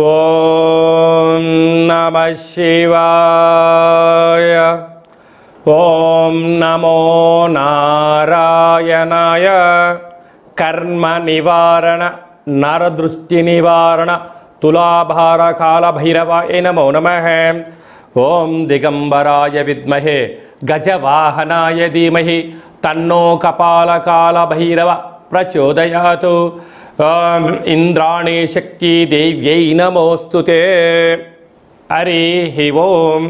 ఓం నమః శివాయ. ఓం నమో నారాయణాయ. కర్మ నివారణ నరదృష్టి నివారణ తులాభార కాల భైరవాయ నమో నమః. ఓం దిగంబరాయ విద్మహే గజవాహనాయ ధీమహి తన్నో కపాల కాల భైరవ ప్రచోదయాతు. ఓం ఇంద్రాణి శక్తి దేవ్యై నమోస్తుతే. హరి ఓం.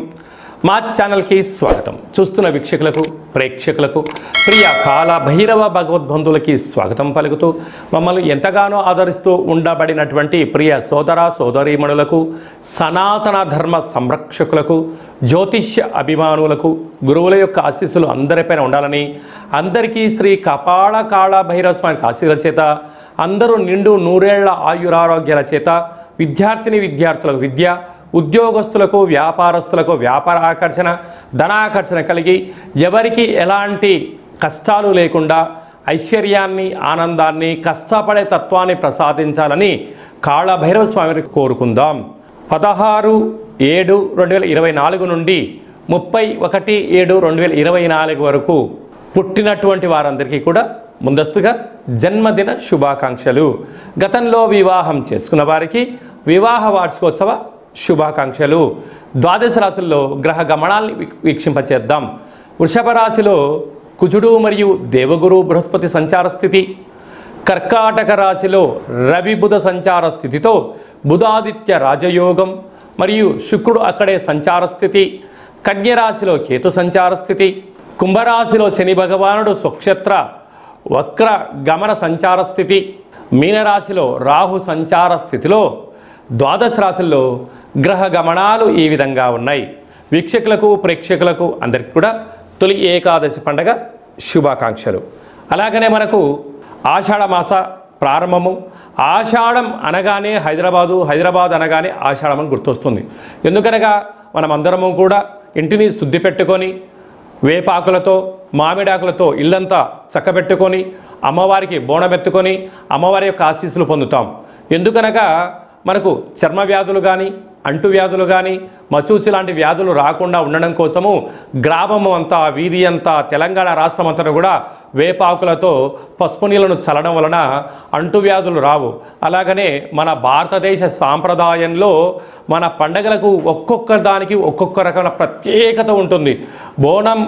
మా ఛానల్కి స్వాగతం. చూస్తున్న వీక్షకులకు ప్రేక్షకులకు ప్రియ కాల భైరవ భగవద్బంధువులకి స్వాగతం పలుకుతూ మమ్మల్ని ఎంతగానో ఆదరిస్తూ ఉండబడినటువంటి ప్రియ సోదర సోదరీమణులకు, సనాతన ధర్మ సంరక్షకులకు, జ్యోతిష్య అభిమానులకు గురువుల యొక్క ఆశీస్సులు అందరిపైన ఉండాలని, అందరికీ శ్రీ కపాల కాళ భైరవ స్వామి ఆశీస్సుల చేత అందరూ నిండు నూరేళ్ల ఆయురారోగ్యాల చేత విద్యార్థులకు విద్య, ఉద్యోగస్తులకు వ్యాపారస్తులకు వ్యాపార ఆకర్షణ, ధనాకర్షణ కలిగి ఎవరికి ఎలాంటి కష్టాలు లేకుండా ఐశ్వర్యాన్ని, ఆనందాన్ని, కష్టపడే తత్వాన్ని ప్రసాదించాలని కాళభైరవ స్వామిని కోరుకుందాం. 16/7/2024 నుండి 31/7/2024 వరకు పుట్టినటువంటి వారందరికీ కూడా ముందస్తుగా జన్మదిన శుభాకాంక్షలు. గతంలో వివాహం చేసుకున్న వారికి వివాహ వార్షికోత్సవ శుభాకాంక్షలు. ద్వాదశ రాశుల్లో గ్రహ గమనాల్ని వీక్షింపచేద్దాం. వృషభ రాశిలో కుజుడు మరియు దేవగురు బృహస్పతి సంచార స్థితి. కర్కాటక రాశిలో రవి బుధ సంచార స్థితితో బుధాదిత్య రాజయోగం మరియు శుక్రుడు అక్కడే సంచార స్థితి. కన్యరాశిలో కేతు సంచార స్థితి. కుంభరాశిలో శని భగవానుడు స్వక్షేత్ర వక్ర గమన సంచార స్థితి. మీనరాశిలో రాహు సంచార స్థితిలో ద్వాదశ రాశుల్లో గ్రహ గమనాలు ఈ విధంగా ఉన్నాయి. వీక్షకులకు ప్రేక్షకులకు అందరికీ కూడా తొలి ఏకాదశి పండగ శుభాకాంక్షలు. అలాగనే మనకు ఆషాఢ మాస ప్రారంభము. ఆషాఢం అనగానే హైదరాబాద్ అనగానే ఆషాఢం అని గుర్తొస్తుంది. ఎందుకనగా మనమందరము కూడా ఇంటిని శుద్ధి పెట్టుకొని వేపాకులతో మామిడాకులతో ఇల్లంతా చక్కబెట్టుకొని అమ్మవారికి బోనమెత్తుకొని అమ్మవారి యొక్క ఆశీస్సులు పొందుతాం. ఎందుకనగా మనకు చర్మ వ్యాధులు కానీ, అంటువ్యాధులు కానీ, మచూసి లాంటి వ్యాధులు రాకుండా ఉండడం కోసము గ్రామము అంతా, వీధి అంతా, తెలంగాణ రాష్ట్రం అంతా కూడా వేపాకులతో పసుపు నీళ్ళను చల్లడం వలన అంటువ్యాధులు రావు. అలాగనే మన భారతదేశ సాంప్రదాయంలో మన పండగలకు ఒక్కొక్క దానికి ఒక్కొక్క రకమైన ప్రత్యేకత ఉంటుంది. బోనం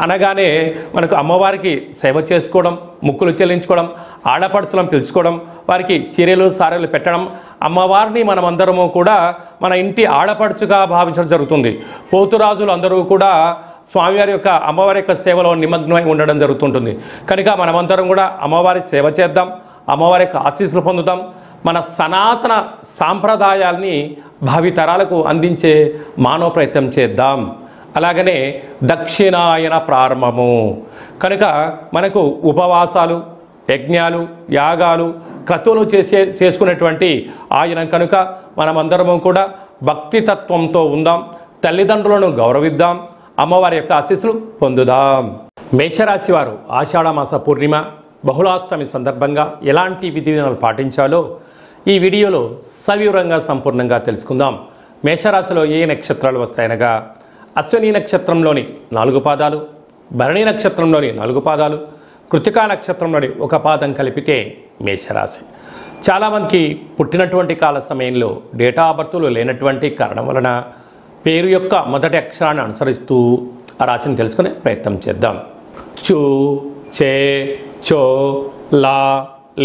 అనగానే మనకు అమ్మవారికి సేవ చేసుకోవడం, ముక్కులు చెల్లించుకోవడం, ఆడపడుచులను పిలుచుకోవడం, వారికి చీరలు సారెలు పెట్టడం, అమ్మవారిని మనమందరము కూడా మన ఇంటి ఆడపడుచుగా భావించడం జరుగుతుంది. పోతురాజులు అందరూ కూడా స్వామివారి యొక్క అమ్మవారి యొక్క సేవలో నిమగ్నమై ఉండడం జరుగుతుంటుంది. కనుక మనమందరం కూడా అమ్మవారి సేవ చేద్దాం, అమ్మవారి యొక్క ఆశీస్సులు పొందుదాం. మన సనాతన సాంప్రదాయాల్ని భావితరాలకు అందించే మానవ ప్రయత్నం చేద్దాం. అలాగనే దక్షిణాయన ప్రారంభము కనుక మనకు ఉపవాసాలు, యజ్ఞాలు, యాగాలు, క్రతువులు చేసుకునేటువంటి ఆయన కనుక మనమందరము కూడా భక్తితత్వంతో ఉందాం, తల్లిదండ్రులను గౌరవిద్దాం, అమ్మవారి యొక్క ఆశీస్సులు పొందుదాం. మేషరాశి వారు ఆషాఢమాస పూర్ణిమ బహుళాష్టమి సందర్భంగా ఎలాంటి విధి విధానాలు పాటించాలో ఈ వీడియోలో సవివరంగా సంపూర్ణంగా తెలుసుకుందాం. మేషరాశిలో ఏ నక్షత్రాలు వస్తాయనగా అశ్విని నక్షత్రంలోని 4 పాదాలు, భరణి నక్షత్రంలోని 4 పాదాలు, కృతికా నక్షత్రంలోని 1 పాదం కలిపితే మేషరాశి. చాలామందికి పుట్టినటువంటి కాల సమయంలో డేటా ఆఫ్ బర్త్లు లేనటువంటి కారణం వలన పేరు యొక్క మొదటి అక్షరాన్ని అనుసరిస్తూ ఆ రాశిని తెలుసుకునే ప్రయత్నం చేద్దాం. చు, చే, చో, లా,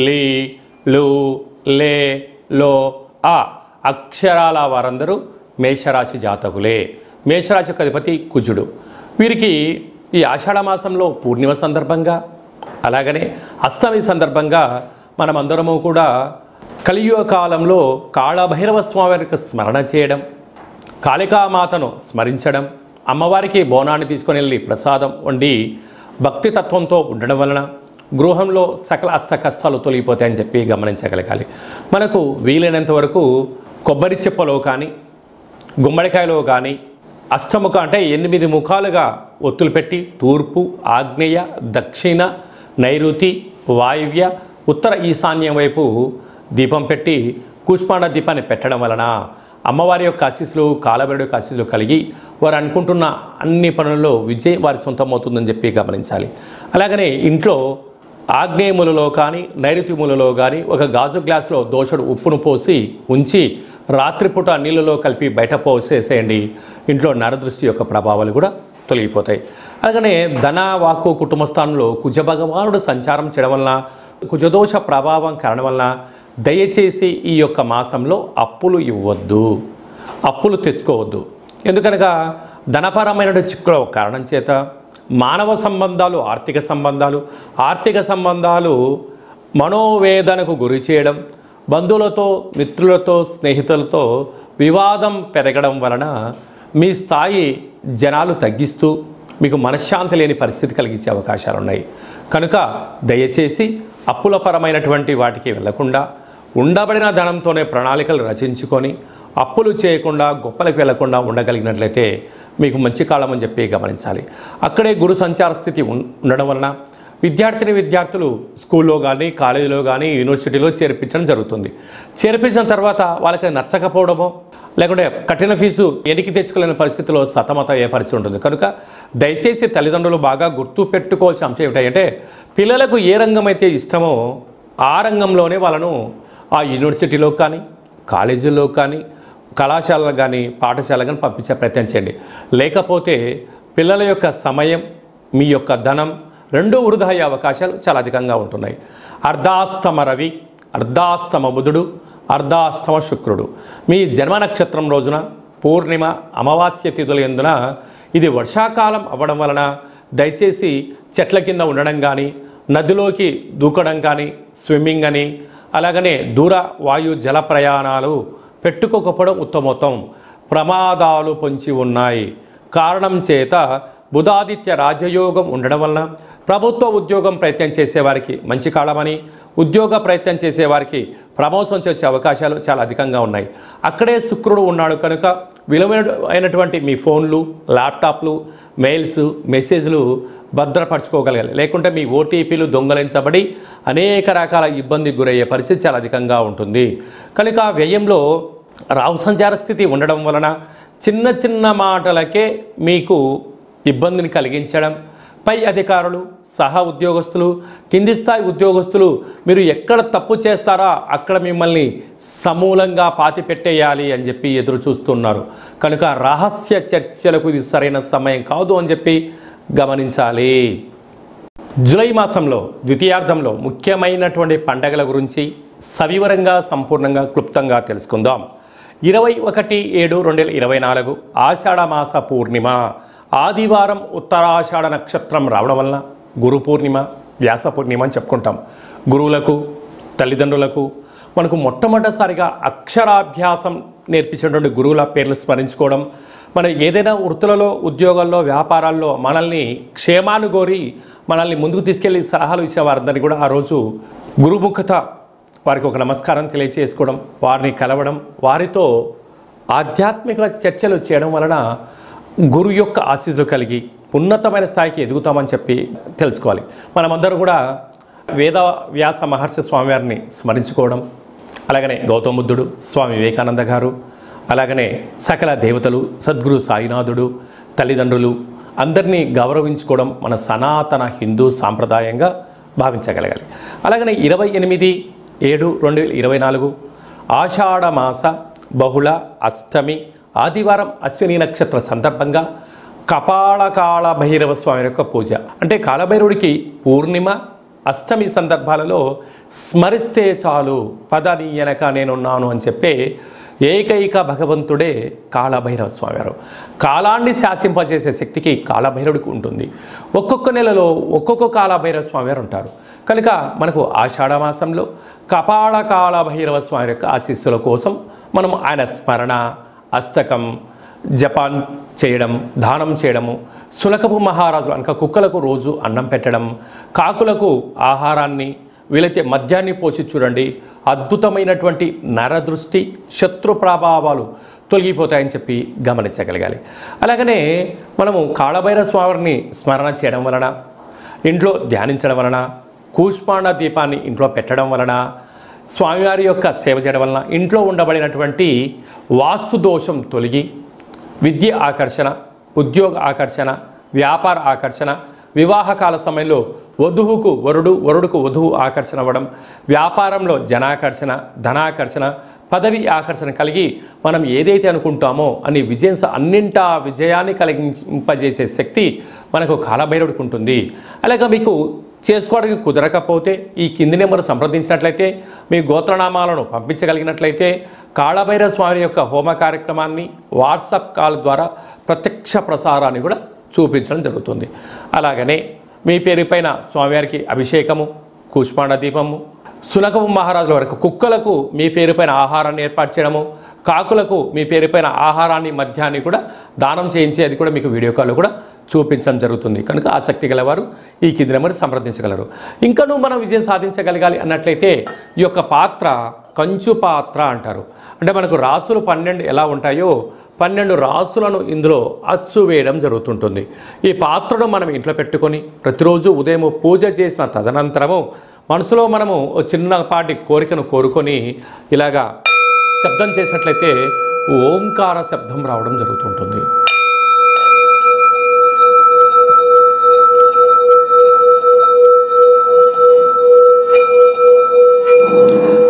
లీ, లు, లే, లో, ఆ అక్షరాల వారందరూ మేషరాశి జాతకులే. మేషరాశి యొక్క అధిపతి కుజుడు. వీరికి ఈ ఆషాఢ మాసంలో పూర్ణిమ సందర్భంగా అలాగనే అష్టమి సందర్భంగా మనమందరము కూడా కలియుగ కాలంలో కాళభైరవ స్వామి వారికి స్మరణ చేయడం, కాళికామాతను స్మరించడం, అమ్మవారికి బోనాన్ని తీసుకొని వెళ్ళి ప్రసాదం వండి భక్తితత్వంతో ఉండడం వలన గృహంలో సకల అష్ట కష్టాలు తొలగిపోతాయని చెప్పి గమనించగలగాలి. మనకు వీలైనంత వరకు కొబ్బరి చెప్పలో కానీ, గుమ్మడికాయలో కానీ అష్టముఖ అంటే 8 ముఖాలుగా ఒత్తులు పెట్టి తూర్పు, ఆగ్నేయ, దక్షిణ, నైరుతి, వాయువ్య, ఉత్తర ఈశాన్యం వైపు దీపం పెట్టి కూష్మాండ దీపాన్ని పెట్టడం వలన అమ్మవారి యొక్క ఆశీస్సులు, కాలభైరవుడి యొక్క ఆశీస్సులు కలిగి వారు అనుకుంటున్న అన్ని పనుల్లో విజయం వారి సొంతమవుతుందని చెప్పి గమనించాలి. అలాగనే ఇంట్లో ఆగ్నేయ మూలలో కానీ నైరుతి మూలలో కానీ ఒక గాజు గ్లాసులో దోసెడు ఉప్పును పోసి ఉంచి రాత్రిపూట నీళ్ళలో కలిపి బయట పోసేసేయండి. ఇంట్లో నరదృష్టి యొక్క ప్రభావాలు కూడా తొలగిపోతాయి. అలాగనే ధన, వాక్కు, కుటుంబ స్థానంలో కుజ భగవానుడు సంచారం చేయడం వలన, కుజదోష ప్రభావం కారణం వలన దయచేసి ఈ యొక్క మాసంలో అప్పులు ఇవ్వద్దు, అప్పులు తెచ్చుకోవద్దు. ఎందుకనగా ధనపరమైన చిక్కుల కారణం చేత మానవ సంబంధాలు, ఆర్థిక సంబంధాలు మనోవేదనకు గురి చేయడం, బంధువులతో, మిత్రులతో, స్నేహితులతో వివాదం పెరగడం వలన మీ స్థాయి జనాలు తగ్గిస్తూ మీకు మనశ్శాంతి లేని పరిస్థితి కలిగించే అవకాశాలు ఉన్నాయి. కనుక దయచేసి అప్పులపరమైనటువంటి వాటికి వెళ్లకుండా ఉండబడిన ధనంతోనే ప్రణాళికలు రచించుకొని అప్పులు చేయకుండా గొప్పలకు వెళ్లకుండా ఉండగలిగినట్లయితే మీకు మంచి కాలం అని చెప్పి గమనించాలి. అక్కడే గురు సంచార స్థితి ఉండడం వలన విద్యార్థులు స్కూల్లో కానీ, కాలేజీలో కానీ, యూనివర్సిటీలో చేర్పించడం జరుగుతుంది. చేర్పించిన తర్వాత వాళ్ళకి నచ్చకపోవడమో లేకుంటే కఠిన ఫీజు ఎనికి తెచ్చుకోలేని పరిస్థితిలో సతమత ఏ పరిస్థితి ఉంటుంది. కనుక దయచేసి తల్లిదండ్రులు బాగా గుర్తు పెట్టుకోవాల్సిన అంశం ఏమిటంటే పిల్లలకు ఏ రంగం అయితే ఇష్టమో ఆ రంగంలోనే వాళ్ళను ఆ యూనివర్సిటీలో కానీ, కాలేజీల్లో కానీ, కళాశాలలో కానీ, పాఠశాల కానీ పంపించే ప్రయత్నం చేయండి. లేకపోతే పిల్లల యొక్క సమయం, మీ యొక్క ధనం రెండూ వృధా అయ్యే అవకాశాలు చాలా అధికంగా ఉంటున్నాయి. అర్ధాష్టమ రవి, అర్ధాష్టమ బుధుడు, అర్ధాష్టమ శుక్రుడు మీ జన్మ నక్షత్రం రోజున పూర్ణిమ, అమావాస్య తిథుల యందున ఇది వర్షాకాలం అవ్వడం వలన దయచేసి చెట్ల కింద ఉండడం కానీ, నదిలోకి దూకడం కానీ, స్విమ్మింగ్ అని, అలాగనే దూర వాయు జల ప్రయాణాలు పెట్టుకోకపోవడం ఉత్తమోత్తం. ప్రమాదాలు పొంచి ఉన్నాయి. కారణం చేత బుధాదిత్య రాజయోగం ఉండడం వలన ప్రభుత్వ ఉద్యోగం ప్రయత్నం చేసేవారికి మంచి కాలమని, ఉద్యోగ ప్రయత్నం చేసేవారికి ప్రమోషన్ వచ్చే అవకాశాలు చాలా అధికంగా ఉన్నాయి. అక్కడే శుక్రుడు ఉన్నాడు కనుక విలువైనటువంటి మీ ఫోన్లు, ల్యాప్టాప్లు, మెయిల్స్, మెసేజ్లు భద్రపరచుకోగలగాలి. లేకుంటే మీ ఓటీపీలు దొంగలించబడి అనేక రకాల ఇబ్బందికి గురయ్యే పరిస్థితి చాలా అధికంగా ఉంటుంది. కనుక వ్యయంలో రాహు సంచార స్థితి ఉండడం వలన చిన్న చిన్న మాటలకే మీకు ఇబ్బందిని కలిగించడం, పై అధికారులు, సహా ఉద్యోగస్తులు, కింది స్థాయి ఉద్యోగస్తులు మీరు ఎక్కడ తప్పు చేస్తారా అక్కడ మిమ్మల్ని సమూలంగా పాతి పెట్టేయాలి అని చెప్పి ఎదురు చూస్తున్నారు. కనుక రహస్య చర్చలకు ఇది సరైన సమయం కాదు అని చెప్పి గమనించాలి. జూలై మాసంలో ద్వితీయార్థంలో ముఖ్యమైనటువంటి పండగల గురించి సవివరంగా, సంపూర్ణంగా, క్లుప్తంగా తెలుసుకుందాం. 21/7/2024 ఆషాఢమాస పూర్ణిమ ఆదివారం, ఉత్తరాషాఢ నక్షత్రం రావడం వలన గురు పూర్ణిమ, వ్యాస పూర్ణిమ అని చెప్పుకుంటాం. గురువులకు, తల్లిదండ్రులకు మనకు మొట్టమొదటిసారిగా అక్షరాభ్యాసం నేర్పించినటువంటి గురువుల పేర్లు స్మరించుకోవడం, మన ఏదైనా వృత్తులలో, ఉద్యోగాల్లో, వ్యాపారాల్లో మనల్ని క్షేమానుగోరి మనల్ని ముందుకు తీసుకెళ్ళి సలహాలు ఇచ్చే వారందరినీ కూడా ఆ రోజు గురుముఖత వారికి ఒక నమస్కారం తెలియచేసుకోవడం, వారిని కలవడం, వారితో ఆధ్యాత్మిక చర్చలు చేయడం వలన గురువు యొక్క ఆశీస్సులు కలిగి ఉన్నతమైన స్థాయికి ఎదుగుతామని చెప్పి తెలుసుకోవాలి. మనమందరం కూడా వేద వ్యాస మహర్షి స్వామివారిని స్మరించుకోవడం, అలాగనే గౌతమ బుద్ధుడు, స్వామి వివేకానంద గారు, అలాగనే సకల దేవతలు, సద్గురు సాయినాథుడు, తల్లిదండ్రులు అందరినీ గౌరవించుకోవడం మన సనాతన హిందూ సాంప్రదాయంగా భావించగలగాలి. అలాగనే 28/7/2024 ఆషాఢమాస బహుళ అష్టమి ఆదివారం అశ్విని నక్షత్ర సందర్భంగా కపాళకాళ భైరవ స్వామి యొక్క పూజ. అంటే కాళభైరవుడికి పూర్ణిమ, అష్టమి సందర్భాలలో స్మరిస్తే చాలు, పదని వెనక నేనున్నాను అని చెప్పే ఏకైక భగవంతుడే కాళభైరవ స్వామివారు. కాలాన్ని శాసింపజేసే శక్తికి కాళభైరవుడికి ఉంటుంది. ఒక్కొక్క నెలలో ఒక్కొక్క కాళభైరవ స్వామివారు ఉంటారు. కనుక మనకు ఆషాఢమాసంలో కపాళకాళ భైరవ స్వామి యొక్క ఆశీస్సుల కోసం మనం ఆయన స్మరణ, అష్టకం, జపాన్ చేయడం, దానం చేయడము, సునకపు మహారాజులు అనక కుక్కలకు రోజు అన్నం పెట్టడం, కాకులకు ఆహారాన్ని, వీలైతే మద్యాన్ని పోసి చూడండి. అద్భుతమైనటువంటి నరదృష్టి, శత్రు ప్రభావాలు తొలగిపోతాయని చెప్పి గమనించగలగాలి. అలాగనే మనము కాళభైరవ స్వామిని స్మరణ చేయడం వలన, ఇంట్లో ధ్యానించడం వలన, కూష్మాండ దీపాన్ని ఇంట్లో పెట్టడం వలన స్వామివారి యొక్క సేవ చేయడం వలన ఇంట్లో ఉండబడినటువంటి వాస్తు దోషం తొలగి విద్య ఆకర్షణ, ఉద్యోగ ఆకర్షణ, వ్యాపార ఆకర్షణ, వివాహకాల సమయంలో వధువుకు వరుడు, వరుడుకు వధువు ఆకర్షణ అవ్వడం, వ్యాపారంలో జనాకర్షణ, ధనాకర్షణ, పదవి ఆకర్షణ కలిగి మనం ఏదైతే అనుకుంటామో అన్నింటా విజయాన్ని కలిగింపజేసే శక్తి మనకు కాలభైరవుడికి ఉంటుంది. అలాగే మీకు చేసుకోవడానికి కుదరకపోతే ఈ కింది నెంబర్ సంప్రదించినట్లయితే మీ గోత్రనామాలను పంపించగలిగినట్లయితే కాళభైరవ స్వామి యొక్క హోమ కార్యక్రమాన్ని వాట్సాప్ కాల్ ద్వారా ప్రత్యక్ష ప్రసారాన్ని కూడా చూపించడం జరుగుతుంది. అలాగనే మీ పేరు పైన స్వామివారికి అభిషేకము, కూష్మాండ దీపము, సునకము మహారాజుల వరకు కుక్కలకు మీ పేరు పైన ఆహారాన్ని ఏర్పాటు చేయడము, కాకులకు మీ పేరు పైన ఆహారాన్ని మద్యాన్ని కూడా దానం చేయించి అది కూడా మీకు వీడియో కాల్లో కూడా చూపించడం జరుగుతుంది. కనుక ఆసక్తి గలవారు ఈ కింది నెంబర్ సంప్రదించగలరు. ఇంకనూ మనం విజయం సాధించగలగాలి అన్నట్లయితే ఈ యొక్క పాత్ర కంచు పాత్ర అంటారు. అంటే మనకు రాసులు 12 ఎలా ఉంటాయో 12 రాసులను ఇందులో అచ్చు వేయడం జరుగుతుంటుంది. ఈ పాత్రను మనం ఇంట్లో పెట్టుకొని ప్రతిరోజు ఉదయం పూజ చేసిన తదనంతరము మనసులో మనము చిన్నపాటి కోరికను కోరుకొని ఇలాగా శబ్దం చేసినట్లయితే ఓంకార శబ్దం రావడం జరుగుతుంటుంది.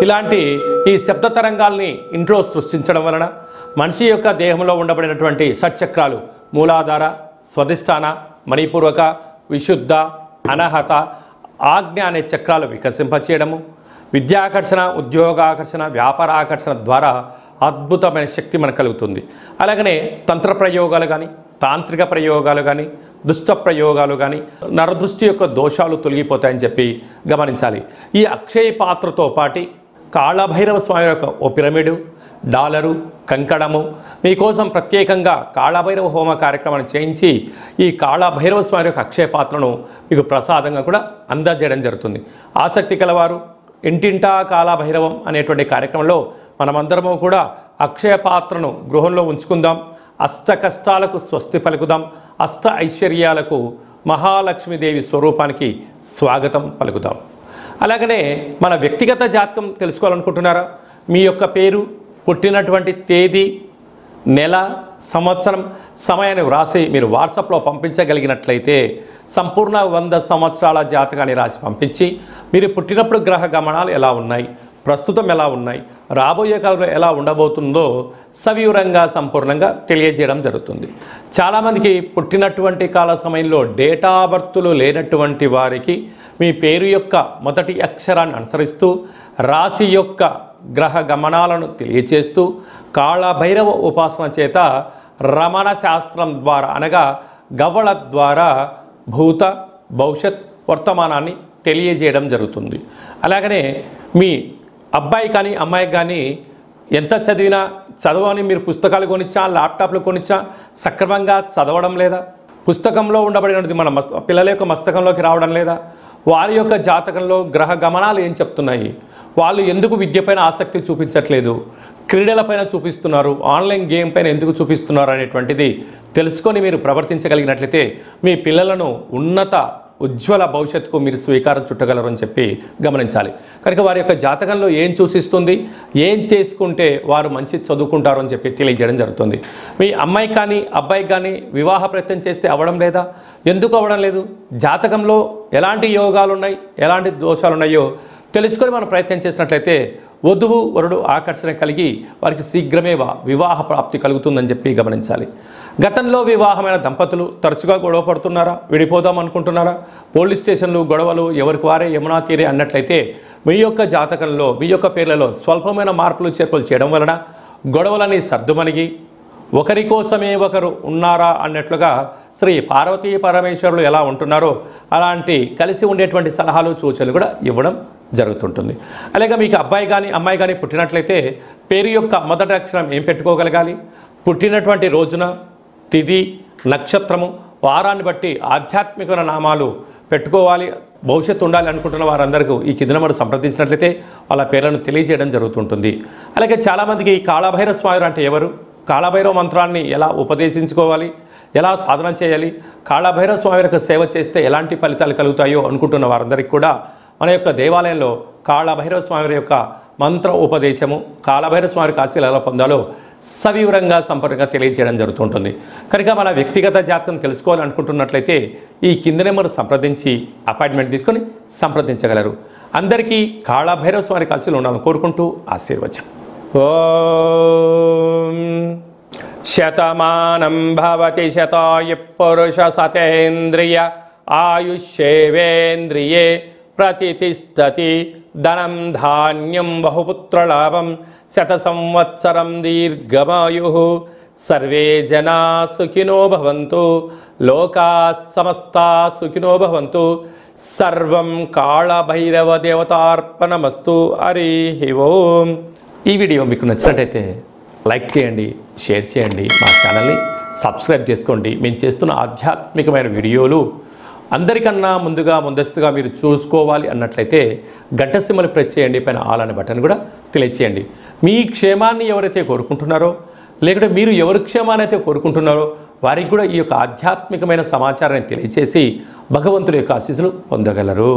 ఇలాంటి ఈ శబ్ద తరంగాల్ని ఇంట్లో సృష్టించడం వలన మనిషి యొక్క దేహంలో ఉండబడినటువంటి షట్చక్రాలు మూలాధార, స్వధిష్టాన, మణిపూర్వక, విశుద్ధ, అనహత, ఆజ్ఞ అనే చక్రాలు వికసింపచేయడము, విద్యాకర్షణ, ఉద్యోగాకర్షణ, వ్యాపార ఆకర్షణ ద్వారా అద్భుతమైన శక్తి మనకు కలుగుతుంది. అలాగనే తంత్ర ప్రయోగాలు కానీ, తాంత్రిక ప్రయోగాలు కానీ, దుష్ట ప్రయోగాలు కానీ, నరదృష్టి యొక్క దోషాలు తొలగిపోతాయని చెప్పి గమనించాలి. ఈ అక్షయ పాత్రతో పాటు కాళభైరవ స్వామి యొక్క ఓ పిరమిడు, డాలరు, కంకణము మీకోసం ప్రత్యేకంగా కాళభైరవ హోమ కార్యక్రమాన్ని చేయించి ఈ కాళభైరవ స్వామి యొక్క అక్షయ పాత్రను మీకు ప్రసాదంగా కూడా అందజేయడం జరుగుతుంది. ఆసక్తి కలవారు ఇంటింటా కాళభైరవం అనేటువంటి కార్యక్రమంలో మనమందరము కూడా అక్షయ పాత్రను గృహంలో ఉంచుకుందాం. అష్ట కష్టాలకు స్వస్తి పలుకుదాం. అష్ట ఐశ్వర్యాలకు మహాలక్ష్మీదేవి స్వరూపానికి స్వాగతం పలుకుదాం. అలాగనే మన వ్యక్తిగత జాతకం తెలుసుకోవాలనుకుంటున్నారా? మీ యొక్క పేరు, పుట్టినటువంటి తేదీ, నెల, సంవత్సరం, సమయాన్ని వ్రాసి మీరు వాట్సాప్లో పంపించగలిగినట్లయితే సంపూర్ణ 100 సంవత్సరాల జాతకాన్ని రాసి పంపించి మీరు పుట్టినప్పుడు గ్రహ గమనాలు ఎలా ఉన్నాయి, ప్రస్తుతం ఎలా ఉన్నాయి, రాబోయే కాలంలో ఎలా ఉండబోతుందో సవివరంగా సంపూర్ణంగా తెలియజేయడం జరుగుతుంది. చాలామందికి పుట్టినటువంటి కాల సమయంలో డేటా బర్తులు లేనటువంటి వారికి మీ పేరు యొక్క మొదటి అక్షరాన్ని అనుసరిస్తూ రాశి యొక్క గ్రహ గమనాలను తెలియచేస్తూ కాళభైరవ ఉపాసన చేత రమణ శాస్త్రం ద్వారా అనగా గవ్వళ ద్వారా భూత, భవిష్యత్, వర్తమానాన్ని తెలియజేయడం జరుగుతుంది. అలాగనే మీ అబ్బాయి కానీ అమ్మాయికి కానీ ఎంత చదివినా చదవని మీరు పుస్తకాలు కొనిచ్చా, ల్యాప్టాప్లు కొనిచ్చా సక్రమంగా చదవడం లేదా, పుస్తకంలో ఉండబడినది మన పిల్లల యొక్క మస్తకంలోకి రావడం లేదా, వారి యొక్క జాతకంలో గ్రహ గమనాలు ఏం చెప్తున్నాయి, వాళ్ళు ఎందుకు విద్యపైన ఆసక్తి చూపించట్లేదు, క్రీడలపైన చూపిస్తున్నారు, ఆన్లైన్ గేమ్ పైన ఎందుకు చూపిస్తున్నారు అనేటువంటిది తెలుసుకొని మీరు ప్రవర్తించగలిగినట్లయితే మీ పిల్లలను ఉన్నత ఉజ్వల భవిష్యత్తుకు మీరు స్వీకారం చుట్టగలరు అని చెప్పి గమనించాలి. కనుక వారి యొక్క జాతకంలో ఏం సూచిస్తుంది, ఏం చేసుకుంటే వారు మంచి చదువుకుంటారు అని చెప్పి తెలియజేయడం జరుగుతుంది. మీ అమ్మాయి కానీ అబ్బాయి కానీ వివాహ ప్రయత్నం చేస్తే అవ్వడం లేదా, ఎందుకు అవ్వడం లేదు, జాతకంలో ఎలాంటి యోగాలు ఉన్నాయి, ఎలాంటి దోషాలు ఉన్నాయో తెలుసుకొని మనం ప్రయత్నం చేసినట్లయితే వధువు వరుడు ఆకర్షణ కలిగి వారికి శీఘ్రమే వివాహ ప్రాప్తి కలుగుతుందని చెప్పి గమనించాలి. గతంలో వివాహమైన దంపతులు తరచుగా గొడవ పడుతున్నారా, విడిపోదాం అనుకుంటున్నారా, పోలీస్ స్టేషన్లు, గొడవలు ఎవరికి వారే యమునా తీరే అన్నట్లయితే మీ యొక్క జాతకంలో మీ యొక్క పేర్లలో స్వల్పమైన మార్పులు చేర్పులు చేయడం వలన గొడవలని సర్దుమణిగి ఒకరి కోసమే ఒకరు ఉన్నారా అన్నట్లుగా శ్రీ పార్వతీ పరమేశ్వరులు ఎలా ఉంటున్నారో అలాంటి కలిసి ఉండేటువంటి సలహాలు సూచనలు కూడా ఇవ్వడం జరుగుతుంటుంది. అలాగే మీకు అబ్బాయి కానీ అమ్మాయి కానీ పుట్టినట్లయితే పేరు యొక్క మొదటి అక్షరం ఏం పెట్టుకోగలగాలి, పుట్టినటువంటి రోజున, తిథి, నక్షత్రము, వారాన్ని బట్టి ఆధ్యాత్మికమైన నామాలు పెట్టుకోవాలి. భవిష్యత్తు ఉండాలి అనుకుంటున్న వారందరికీ ఈ కింద నెంబర్ సంప్రదించినట్లయితే వాళ్ళ పేర్లను తెలియజేయడం జరుగుతుంటుంది. అలాగే చాలామందికి కాళభైరవ స్వామి అంటే ఎవరు, కాళభైరవ మంత్రాన్ని ఎలా ఉపదేశించుకోవాలి, ఎలా సాధన చేయాలి, కాళభైరవ స్వామి యొక్క సేవ చేస్తే ఎలాంటి ఫలితాలు కలుగుతాయో అనుకుంటున్న వారందరికీ కూడా మన యొక్క దేవాలయంలో కాళభైరవ స్వామి యొక్క మంత్ర ఉపదేశము కాలభైరవ స్వామి ఆశీస్సులు ఎలా పొందాలో సవివరంగా సంపూర్ణంగా తెలియజేయడం జరుగుతుంటుంది. కనుక మన వ్యక్తిగత జాతకం తెలుసుకోవాలనుకుంటున్నట్లయితే ఈ కింద నెంబర్ సంప్రదించి అపాయింట్మెంట్ తీసుకొని సంప్రదించగలరు. అందరికీ కాళభైరవ స్వామి ఆశీస్సులు ఉండాలని కోరుకుంటూ ఆశీర్వచనం. ఓం శతమానం భవతి శతాయ పురుష సతేంద్రియ ఆయుష్యేవేంద్రియే ప్రతిష్టతి ధనం ధాన్యం బహుపుత్రలాభం శత సంవత్సరం దీర్ఘమాయు. సర్వే జనా సుఖినో భవంతు లోకా సమస్తా సుఖినో భవంతు. సర్వం కాళభైరవ దేవతార్పణమస్తు. హరి ఓం. ఈ వీడియో మీకు నచ్చినట్టయితే లైక్ చేయండి, షేర్ చేయండి, మా ఛానల్ని సబ్స్క్రైబ్ చేసుకోండి. మేము చేస్తున్న ఆధ్యాత్మికమైన వీడియోలు అందరికన్నా ముందస్తుగా మీరు చూసుకోవాలి అన్నట్లయితే గంట సింబల్ ప్రెస్ చేయండి, పైన ఆల్ అనే బటన్ కూడా తెలియచేయండి. మీ క్షేమాన్ని ఎవరైతే కోరుకుంటున్నారో లేకుంటే మీరు ఎవరి క్షేమాన్ని అయితే కోరుకుంటున్నారో వారికి కూడా ఈ యొక్క ఆధ్యాత్మికమైన సమాచారాన్ని తెలియచేసి భగవంతుడి యొక్క ఆశీస్సులు పొందగలరు.